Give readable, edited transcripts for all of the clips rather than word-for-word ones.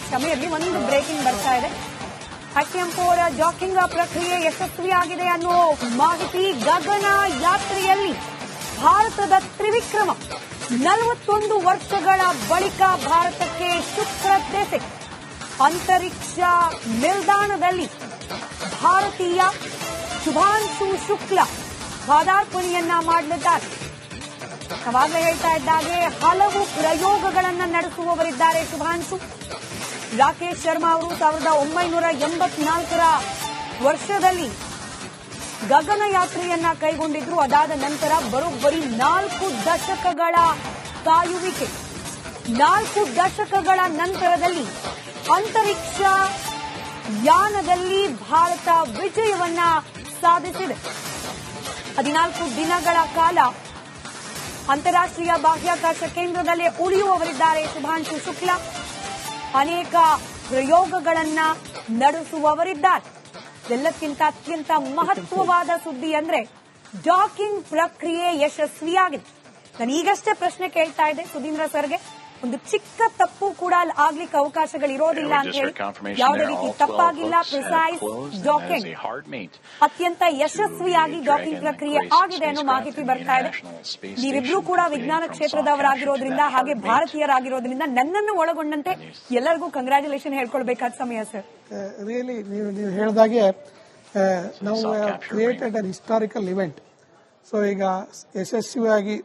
ಕ್ಷಮೆಯಲ್ಲಿ ಒಂದು ಬ್ರೇಕಿಂಗ್ ಬರ್ತಾ ಇದೆ. HM4 ಜಾಕಿಂಗ್ ಪ್ರಕ್ರಿಯೆ ಯಶಸ್ವಿಯಾಗಿದೆ ಅನ್ನೋ ಮಾಹಿತಿ. ಗಗನ ಯಾತ್ರೆಯಲ್ಲಿ ಭಾರತದ ತ್ರಿವಿಕ್ರಮ 41 ವರ್ಷಗಳ ಬಳಿಕ ಭಾರತಕ್ಕೆ ಶುಕ್ರ ದೆಸೆ. ಅಂತರಿಕ್ಷ ನಿಲ್ದಾಣದಲ್ಲಿ ಭಾರತೀಯ ಶುಭಾಂಶು ಶುಕ್ಲಾ ಪಾದಾರ್ಪಣೆಯನ್ನ ಮಾಡಲಿದ್ದಾರೆ. ಅವಾಗಲೇ ಹೇಳ್ತಾ ಇದ್ದಾಗೆ ಹಲವು ಪ್ರಯೋಗಗಳನ್ನು ನಡೆಸುವವರಿದ್ದಾರೆ ಶುಭಾಂಶು. ರಾಕೇಶ್ ಶರ್ಮಾ ಅವರು 1984ರ ವರ್ಷದಲ್ಲಿ ಗಗನಯಾತ್ರೆಯನ್ನ ಕೈಗೊಂಡಿದ್ರು. ಅದಾದ ನಂತರ ಬರೋಬ್ಬರಿ 4 ದಶಕಗಳ ಕಾಯುವಿಕೆ. 4 ದಶಕಗಳ ನಂತರದಲ್ಲಿ ಅಂತರಿಕ್ಷ ಯಾನದಲ್ಲಿ ಭಾರತ ವಿಜಯವನ್ನ ಸಾಧಿಸಿದೆ. 14 ದಿನಗಳ ಕಾಲ ಅಂತಾರಾಷ್ಟ್ರೀಯ ಬಾಹ್ಯಾಕಾಶ ಕೇಂದ್ರದಲ್ಲೇ ಉಳಿಯುವವರಿದ್ದಾರೆ ಶುಭಾಂಶು ಶುಕ್ಲಾ. ಅನೇಕ ಪ್ರಯೋಗಗಳನ್ನ ನಡೆಸುವವರಿದ್ದಾರೆ. ಎಲ್ಲಕ್ಕಿಂತ ಅತ್ಯಂತ ಮಹತ್ವವಾದ ಸುದ್ದಿ ಅಂದ್ರೆ ಡಾಕಿಂಗ್ ಪ್ರಕ್ರಿಯೆ ಯಶಸ್ವಿಯಾಗಿದೆ. ನಾನು ಈಗಷ್ಟೇ ಪ್ರಶ್ನೆ ಕೇಳ್ತಾ ಇದ್ದೆ ಸುಧೀಂದ್ರ ಸರ್ಗೆ, ಒಂದು ಚಿಕ್ಕ ತಪ್ಪು ಕೂಡ ಆಗ್ಲಿಕ್ಕೆ ಅವಕಾಶಗಳಿರೋದಿಲ್ಲ ಅಂತ ಹೇಳಿ. ಯಾವುದೇ ರೀತಿ ತಪ್ಪಾಗಿಲ್ಲ. ಪ್ರಿಸೈಸ್ ಡಾಕಿಂಗ್ ಅತ್ಯಂತ ಯಶಸ್ವಿಯಾಗಿ ಡಾಕಿಂಗ್ ಪ್ರಕ್ರಿಯೆ ಆಗಿದೆ ಅನ್ನೋ ಮಾಹಿತಿ ಬರ್ತಾ ಇದೆ. ನೀವಿಬ್ರು ಕೂಡ ವಿಜ್ಞಾನ ಕ್ಷೇತ್ರದವರಾಗಿರೋದ್ರಿಂದ ಹಾಗೆ ಭಾರತೀಯರಾಗಿರೋದ್ರಿಂದ ನನ್ನನ್ನು ಒಳಗೊಂಡಂತೆ ಎಲ್ಲರಿಗೂ ಕಂಗ್ರಾಚುಲೇಷನ್ ಹೇಳ್ಕೊಳ್ಬೇಕಾದ ಸಮಯ ಸರ್. ರಿಯಲಿ ನೀವು ಹೇಳಿದಾಗೆ ನಾವು ಕ್ರಿಯೇಟೆಡ್ ಅನ್ ಹಿಸ್ಟಾರಿಕಲ್ ಇವೆಂಟ್. ಸೊ ಈಗ ಯಶಸ್ವಿಯಾಗಿ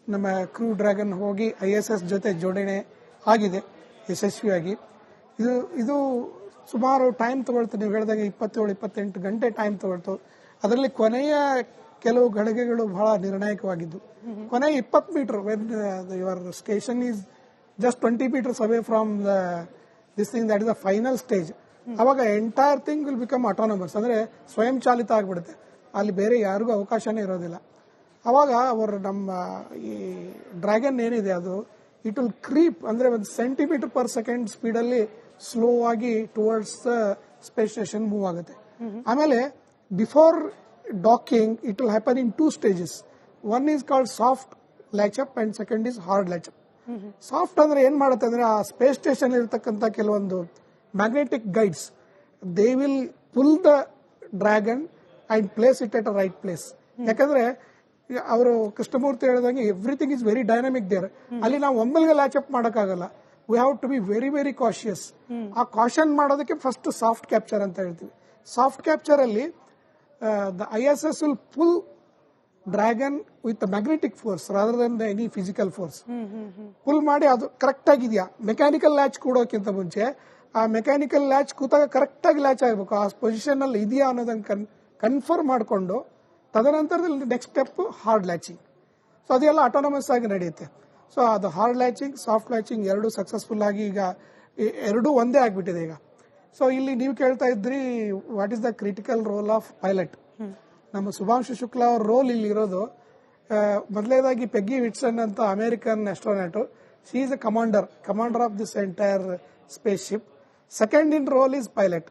ನಮ್ಮ ಕ್ರೂ ಡ್ರ್ಯಾಗನ್ ಹೋಗಿ ISS ಜೊತೆ ಜೋಡಣೆ ಆಗಿದೆ ಯಶಸ್ವಿಯಾಗಿ. ಇದು ಸುಮಾರು ಟೈಮ್ ತಗೊಳ್ತು. ನೀವು ಹೇಳಿದಾಗ 27-28 ಗಂಟೆ ಟೈಮ್ ತಗೊಳ್ತು. ಅದರಲ್ಲಿ ಕೊನೆಯ ಕೆಲವು ಗಳಿಗೆಗಳು ಬಹಳ ನಿರ್ಣಾಯಕವಾಗಿದ್ದು. ಕೊನೆಯ 20 metre when your station is just 20 metres away from this thing that is the final stage. ಅವಾಗ entire thing will become autonomous, ಅಂದ್ರೆ ಸ್ವಯಂ ಚಾಲಿತ ಆಗ್ಬಿಡುತ್ತೆ. ಅಲ್ಲಿ ಬೇರೆ ಯಾರಿಗೂ ಅವಕಾಶನೇ ಇರೋದಿಲ್ಲ. ಅವಾಗ ಅವರು ನಮ್ಮ ಈ ಡ್ರ್ಯಾಗನ್ ಏನಿದೆ ಅದು ಇಟ್ ವಿಲ್ ಕ್ರೀಪ್, ಅಂದ್ರೆ 1 ಸೆಂಟಿಮೀಟರ್ ಪರ್ ಸೆಕೆಂಡ್ ಸ್ಪೀಡಲ್ಲಿ ಸ್ಲೋ ಆಗಿ towards the space station move ಆಗುತ್ತೆ. ಆಮೇಲೆ before docking it will happen in 2 stages. One is called soft latch up and second is hard latch up. Soft ಅಂದ್ರೆ ಏನ್ ಮಾಡುತ್ತೆ ಅಂದ್ರೆ ಆ ಸ್ಪೇಸ್ ಸ್ಟೇಷನ್ ಇರತಕ್ಕಂತ ಕೆಲವೊಂದು magnetic guides they will pull the dragon and place it at a right place. ಯಾಕಂದ್ರೆ ಅವರು ಕೃಷ್ಣಮೂರ್ತಿ ಹೇಳಿದಂಗೆ everything is very dynamic there. ಅಲ್ಲಿ ನಾವು ಒಮ್ಮೆಲ್ಗೆ ಲ್ಯಾಚಪ್ ಮಾಡೋಕ್ಕಾಗಲ್ಲ. We have to be very very cautious. ಆ ಕಾಶನ್ ಮಾಡೋದಕ್ಕೆ ಫಸ್ಟ್ ಸಾಫ್ಟ್ ಕ್ಯಾಪ್ಚರ್ ಅಂತ ಹೇಳ್ತೀವಿ. ಸಾಫ್ಟ್ ಕ್ಯಾಪ್ಚರ್ ಅಲ್ಲಿ the ISS will pull dragon with magnetic force rather than any physical force. Pull ಮಾಡಿ ಅದು ಕರೆಕ್ಟ್ ಆಗಿದೆಯಾ, ಮೆಕ್ಯಾನಿಕಲ್ ಲ್ಯಾಚ್ ಕೂಡೋಕ್ಕಿಂತ ಮುಂಚೆ ಆ ಮೆಕ್ಯಾನಿಕಲ್ ಲ್ಯಾಚ್ ಕೂತಾಗ ಕರೆಕ್ಟ್ ಆಗಿ ಲ್ಯಾಚ್ ಆಗಬೇಕು, ಆ ಪೊಸಿಷನ್ ಅಲ್ಲಿ ಇದೆಯಾ ಅನ್ನೋದನ್ನ ಕನ್ಫರ್ಮ್ ಮಾಡಿಕೊಂಡು ತದನಂತರದಲ್ಲಿ next step hard latching. So ಅದೆಲ್ಲ ಆಟೋನಮಸ್ ಆಗಿ ನಡೆಯುತ್ತೆ. ಸೊ ಅದು ಹಾರ್ಡ್ ಲ್ಯಾಚಿಂಗ್ ಸಾಫ್ಟ್ ಲ್ಯಾಚಿಂಗ್ ಎರಡೂ ಸಕ್ಸಸ್ಫುಲ್ ಆಗಿ ಈಗ ಎರಡೂ ಒಂದೇ ಆಗ್ಬಿಟ್ಟಿದೆ ಈಗ. ಸೊ ಇಲ್ಲಿ ನೀವು ಕೇಳ್ತಾ ಇದ್ರಿ what is the critical role of pilot. ನಮ್ಮ ಶುಭಾಂಶು ಶುಕ್ಲಾ ಅವ್ರ ರೋಲ್ ಇಲ್ಲಿ ಇರೋದು ಮೊದಲನೇದಾಗಿ ಪೆಗ್ಗಿ ವಿಟ್ಸನ್ ಅಂತ American astronaut. She is a commander of this entire space ship. Second in role is pilot.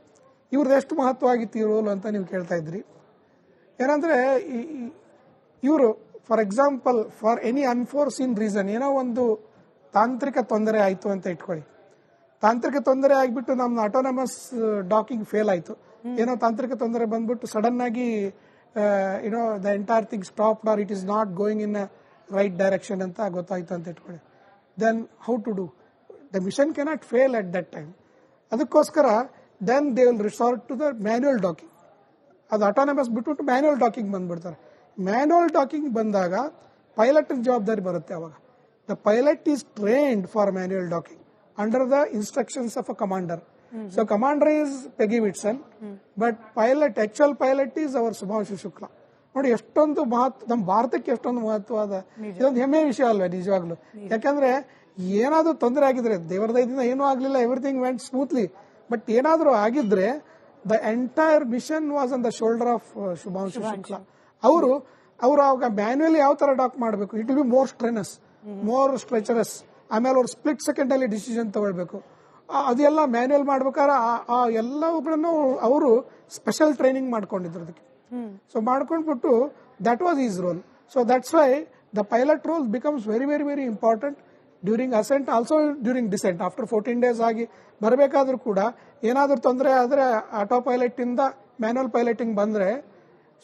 ಇವ್ರದ್ದು ಎಷ್ಟು ಮಹತ್ವ ಆಗಿತ್ತು ಈ ರೋಲ್ ಅಂತ ನೀವು ಕೇಳ್ತಾ ಇದ್ರಿ. ಏನಂದ್ರೆ ಇವರು for example for any unforeseen reason ಏನೋ ಒಂದು ತಾಂತ್ರಿಕ ತೊಂದರೆ ಆಯ್ತು ಅಂತ ಇಟ್ಕೊಳ್ಳಿ. ತಾಂತ್ರಿಕ ತೊಂದರೆ ಆಗಿಬಿಟ್ಟು ನಮ್ಮ ಆಟೋನಮಸ್ ಡಾಕಿಂಗ್ ಫೇಲ್ ಆಯ್ತು. ಏನೋ ತಾಂತ್ರಿಕ ತೊಂದರೆ ಬಂದ್ಬಿಟ್ಟು ಸಡನ್ ಆಗಿ the entire thing stop or it is not going in right direction ಅಂತ ಗೊತ್ತಾಯ್ತು ಅಂತ ಇಟ್ಕೊಳ್ಳಿ. Then how to do? The mission cannot fail at that time. ಅದಕ್ಕೋಸ್ಕರ then they will resort to the manual docking. ಅದು autonomous ಬಿಟ್ಬಿಟ್ಟು manual docking ಬಂದ್ಬಿಡ್ತಾರೆ. Manual docking ಬಂದಾಗ pilot ಜವಾಬ್ದಾರಿ ಬರುತ್ತೆ. ಅವಾಗ the pilot is trained for manual docking under the instructions of a commander. So commander is ಪೆಗಿ ವಿಟ್ಸನ್, but actual pilot is our Shubhanshu Shukla. ನೋಡಿ ಎಷ್ಟೊಂದು ನಮ್ಮ ಭಾರತಕ್ಕೆ ಎಷ್ಟೊಂದು ಮಹತ್ವವಾದ ಇದೊಂದು ಹೆಮ್ಮೆಯ ವಿಷಯ ಅಲ್ವೇ ನಿಜವಾಗ್ಲು. ಯಾಕಂದ್ರೆ ಏನಾದ್ರೂ ತೊಂದರೆ ಆಗಿದ್ರೆ ದೇವರ ದಯದಿಂದ ಏನೂ ಆಗ್ಲಿಲ್ಲ, ಎವ್ರಿಥಿಂಗ್ ವೆಂಟ್ ಸ್ಮೂತ್ಲಿ. ಬಟ್ ಏನಾದ್ರೂ ಆಗಿದ್ರೆ the entire mission was on the shoulder of Shubhanshu Shukla. ಅವರು ಅವಾಗ ಮ್ಯಾನ್ಯುಯಲಿ ಯಾವ ತರ ಡಾಕ್ ಮಾಡಬೇಕು, it will be more strenuous, more treacherous. ಆಮೇಲೆ ಅವ್ರು ಸ್ಪ್ಲಿಟ್ ಸೆಕೆಂಡ್ ಅಲ್ಲಿ ಡಿಸಿಷನ್ ತಗೊಳ್ಬೇಕು. ಅದೆಲ್ಲ ಮ್ಯಾನ್ಯುಯಲ್ ಮಾಡ್ಬೇಕಾದ್ರೆ ಆ ಎಲ್ಲವುಗಳನ್ನು ಅವರು ಸ್ಪೆಷಲ್ ಟ್ರೈನಿಂಗ್ ಮಾಡ್ಕೊಂಡಿದ್ರು ಅದಕ್ಕೆ. ಸೊ ಮಾಡ್ಕೊಂಡ್ಬಿಟ್ಟು that was his role. So that's why the pilot role becomes very very very important. During ascent also during descent after 14 days ಆಗಿ ಬರಬೇಕಾದ್ರೂ ಕೂಡ ಏನಾದರೂ ತೊಂದರೆ ಆದರೆ ಆಟೋ ಪೈಲಟ್ ಇಂದ ಮ್ಯಾನ್ಯುವಲ್ ಪೈಲಟಿಂಗ್ ಬಂದ್ರೆ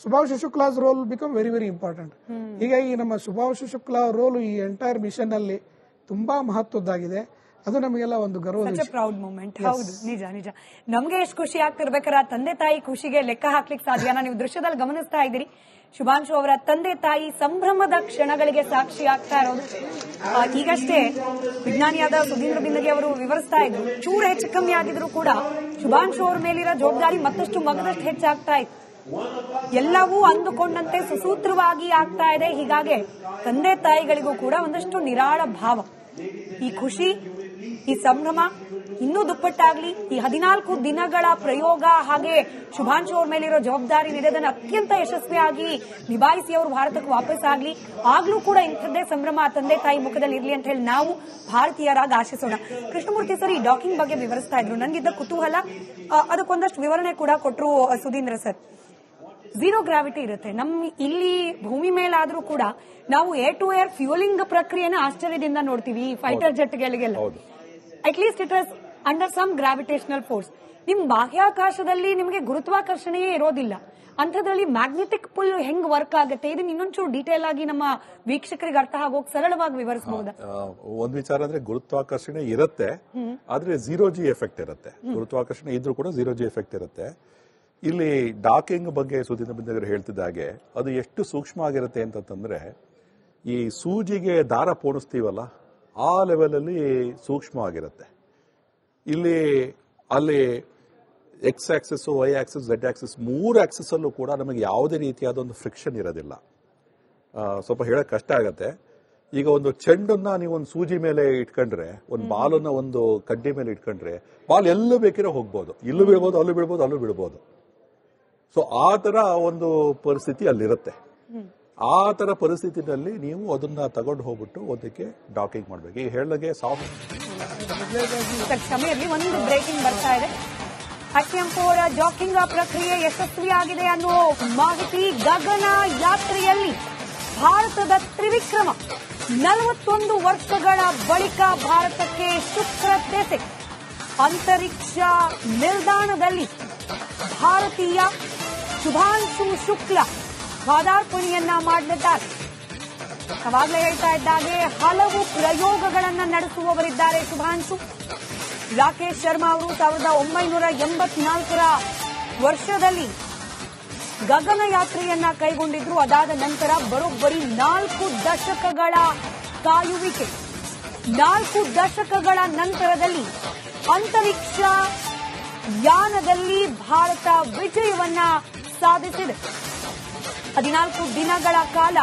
Subhash Shukla's role become very very important. ಹೀಗಾಗಿ ನಮ್ಮ ಸುಭಾಷ್ ಶುಕ್ಲಾ ರೋಲ್ ಈ ಎಂಟೈರ್ ಮಿಷನ್ ಅಲ್ಲಿ ತುಂಬಾ ಮಹತ್ವದ್ದಾಗಿದೆ. ಅದು ನಮಗೆಲ್ಲ ಒಂದು ಗರ್ವ, ಪ್ರೌಡ್ ಮೂಮೆಂಟ್. ಹೌದು, ನಿಜ ನಿಜ. ನಮ್ಗೆ ಎಷ್ಟು ಖುಷಿ ಆಗ್ತಿರ್ಬೇಕಾದ್ರೆ ತಂದೆ ತಾಯಿ ಖುಷಿಗೆ ಲೆಕ್ಕ ಹಾಕ್ಲಿಕ್ಕೆ ಸಾಧ್ಯನಾ? ನೀವು ದೃಶ್ಯದಲ್ಲಿ ಗಮನಿಸ್ತಾ ಇದ್ದೀರಿ, ಶುಭಾಂಶು ಅವರ ತಂದೆ ತಾಯಿ ಸಂಭ್ರಮದ ಕ್ಷಣಗಳಿಗೆ ಸಾಕ್ಷಿ ಆಗ್ತಾ ಇರೋದು. ಈಗಷ್ಟೇ ವಿಜ್ಞಾನಿಯಾದ ಸುಧೀಂದ್ರ ಬಿಂದಗಿ ಅವರು ವಿವರಿಸ್ತಾ ಇದ್ರು, ಚೂರು ಹೆಚ್ಚು ಕಮ್ಮಿ ಆಗಿದ್ರು ಕೂಡ ಶುಭಾಂಶು ಅವರ ಮೇಲಿರೋ ಜವಾಬ್ದಾರಿ ಮತ್ತಷ್ಟು ಮಗದಷ್ಟು ಹೆಚ್ಚಾಗ್ತಾ ಇತ್ತು. ಎಲ್ಲವೂ ಅಂದುಕೊಂಡಂತೆ ಸುಸೂತ್ರವಾಗಿ ಆಗ್ತಾ ಇದೆ. ಹೀಗಾಗಿ ತಂದೆ ತಾಯಿಗಳಿಗೂ ಕೂಡ ಒಂದಷ್ಟು ನಿರಾಳ ಭಾವ. ಈ ಖುಷಿ, ಈ ಸಂಭ್ರಮ ಇನ್ನೂ ದುಪ್ಪಟ್ಟಾಗ್ಲಿ. ಈ 14 ದಿನಗಳ ಪ್ರಯೋಗ ಹಾಗೆ ಶುಭಾಂಶು ಅವ್ರ ಮೇಲಿರೋ ಜವಾಬ್ದಾರಿ ಇದನ್ನು ಅತ್ಯಂತ ಯಶಸ್ವಿಯಾಗಿ ನಿಭಾಯಿಸಿ ಅವರು ಭಾರತಕ್ಕೆ ವಾಪಸ್ ಆಗ್ಲಿ. ಆಗ್ಲೂ ಕೂಡ ಇಂಥದ್ದೇ ಸಂಭ್ರಮ ತಂದೆ ತಾಯಿ ಮುಖದಲ್ಲಿ ಇರ್ಲಿ ಅಂತ ಹೇಳಿ ನಾವು ಭಾರತೀಯರಾಗಿ ಆಶಿಸೋಣ. ಕೃಷ್ಣಮೂರ್ತಿ ಸರ್ ಈ ಡಾಕಿಂಗ್ ಬಗ್ಗೆ ವಿವರಿಸ್ತಾ ಇದ್ರು. ನನಗಿದ್ದ ಕುತೂಹಲ, ಅದಕ್ಕೊಂದಷ್ಟು ವಿವರಣೆ ಕೂಡ ಕೊಟ್ಟರು ಸುಧೀಂದ್ರ ಸರ್. ಝೀರೋ ಗ್ರಾವಿಟಿ ಇರುತ್ತೆ ನಮ್ಮ ಇಲ್ಲಿ ಭೂಮಿ ಮೇಲಾದ್ರೂ ಕೂಡ ನಾವು ಏರ್ ಟು ಏರ್ ಫ್ಯೂಲಿಂಗ್ ಪ್ರಕ್ರಿಯೆನ ಆಶ್ಚರ್ಯದಿಂದ ನೋಡ್ತೀವಿ ಫೈಟರ್ ಜೆಟ್ಗಳಿಗೆಲ್ಲ. At least it was under some gravitational force. ನಿಮ್ ಬಾಹ್ಯಾಕಾಶದಲ್ಲಿ ನಿಮಗೆ ಗುರುತ್ವಾಕರ್ಷಣೆಯೇ ಇರೋದಿಲ್ಲ. ಅಂಥದ್ರಲ್ಲಿ ಮ್ಯಾಗ್ನೆಟಿಕ್ ಪುಲ್ ಹೆಂಗ್ ವರ್ಕ್ ಆಗುತ್ತೆ, ಇದನ್ನ ಇನ್ನೊಂಚೂರು ಡೀಟೇಲ್ ಆಗಿ ನಮ್ಮ ವೀಕ್ಷಕರಿಗೆ ಅರ್ಥ ಆಗೋಕ್ ಸರಳವಾಗಿ ವಿವರಿಸಬಹುದಾ? ಒಂದ್ ವಿಚಾರ ಅಂದ್ರೆ ಗುರುತ್ವಾಕರ್ಷಣೆ ಇರುತ್ತೆ, ಆದ್ರೆ 0G ಎಫೆಕ್ಟ್ ಇರುತ್ತೆ. ಗುರುತ್ವಾಕರ್ಷಣೆ ಇದ್ರೂ ಕೂಡ 0G ಎಫೆಕ್ಟ್ ಇರುತ್ತೆ. ಇಲ್ಲಿ ಡಾಕಿಂಗ್ ಬಗ್ಗೆ ಸುಧೀಂದ್ರ ಬಿಂದಗಿ ಹೇಳ್ತಿದ್ದ ಹಾಗೆ ಅದು ಎಷ್ಟು ಸೂಕ್ಷ್ಮ ಆಗಿರುತ್ತೆ ಅಂತಂದ್ರೆ, ಈ ಸೂಜಿಗೆ ದಾರ ಪೋಣಿಸ್ತೀವಲ್ಲ ಆ ಲೆವೆಲ್ ಅಲ್ಲಿ ಸೂಕ್ಷ್ಮ ಆಗಿರುತ್ತೆ. ಅಲ್ಲಿ X axis, Y axis, Z axis 3 axis ಅಲ್ಲೂ ಕೂಡ ನಮಗೆ ಯಾವುದೇ ರೀತಿಯಾದ ಒಂದು ಫ್ರಿಕ್ಷನ್ ಇರೋದಿಲ್ಲ. ಸ್ವಲ್ಪ ಹೇಳಕ್ ಕಷ್ಟ ಆಗತ್ತೆ. ಈಗ ಒಂದು ಚೆಂಡನ್ನ ನೀವು ಒಂದು ಸೂಜಿ ಮೇಲೆ ಇಟ್ಕೊಂಡ್ರೆ, ಒಂದು ಬಾಲನ್ನ ಒಂದು ಕಡ್ಡಿ ಮೇಲೆ ಇಟ್ಕೊಂಡ್ರೆ ಬಾಲ್ ಎಲ್ಲೂ ಬೇಕಿರೋ ಹೋಗ್ಬೋದು, ಇಲ್ಲೂ ಬೀಳ್ಬೋದು, ಅಲ್ಲೂ ಬೀಳ್ಬೋದು, ಅಲ್ಲೂ ಬಿಡ್ಬೋದು. ಸೊ ಆ ತರ ಒಂದು ಪರಿಸ್ಥಿತಿ ಅಲ್ಲಿರುತ್ತೆ. ಆ ತರ ಪರಿಸ್ಥಿತಿನಲ್ಲಿ ನೀವು ಅದನ್ನ ತಗೊಂಡು ಹೋಗ್ಬಿಟ್ಟು ಅದಕ್ಕೆ ಡಾಕಿಂಗ್ ಮಾಡ್ಬೇಕು. ಈಗ ಹೇಳಿದಾಗೆ ಸಮಯದಲ್ಲಿ ಒಂದು ಬ್ರೇಕಿಂಗ್ ಬರ್ತಾ ಇದೆ. ಅಕ್ಕಿಯಂಪೋರ ಜಾಕಿಂಗ್ ಪ್ರಕ್ರಿಯೆ ಯಶಸ್ವಿಯಾಗಿದೆ ಅನ್ನೋ ಮಾಹಿತಿ. ಗಗನ ಯಾತ್ರೆಯಲ್ಲಿ ಭಾರತದ ತ್ರಿವಿಕ್ರಮ 41 ವರ್ಷಗಳ ಬಳಿಕ ಭಾರತಕ್ಕೆ ಶುಕ್ರ ದೆಸೆ. ಅಂತರಿಕ್ಷ ನಿಲ್ದಾಣದಲ್ಲಿ ಭಾರತೀಯ ಶುಭಾಂಶು ಶುಕ್ಲಾ ಪಾದಾರ್ಪಣೆಯನ್ನ ಮಾಡಲಿದ್ದಾರೆ. ಅವಾಗಲೇ ಹೇಳ್ತಾ ಇದ್ದಾಗೆ ಹಲವು ಪ್ರಯೋಗಗಳನ್ನ ನಡೆಸುವವರಿದ್ದಾರೆ ಶುಭಾಂಶು. ರಾಕೇಶ್ ಶರ್ಮಾ ಅವರು 1984ರ ವರ್ಷದಲ್ಲಿ ಗಗನಯಾತ್ರೆಯನ್ನ ಕೈಗೊಂಡಿದ್ರು. ಅದಾದ ನಂತರ ಬರೋಬ್ಬರಿ 4 ದಶಕಗಳ ಕಾಯುವಿಕೆ. 4 ದಶಕಗಳ ನಂತರದಲ್ಲಿ ಅಂತರಿಕ್ಷ ಯಾನದಲ್ಲಿ ಭಾರತ ವಿಜಯವನ್ನ ಸಾಧಿಸಿದೆ. 14 ದಿನಗಳ ಕಾಲ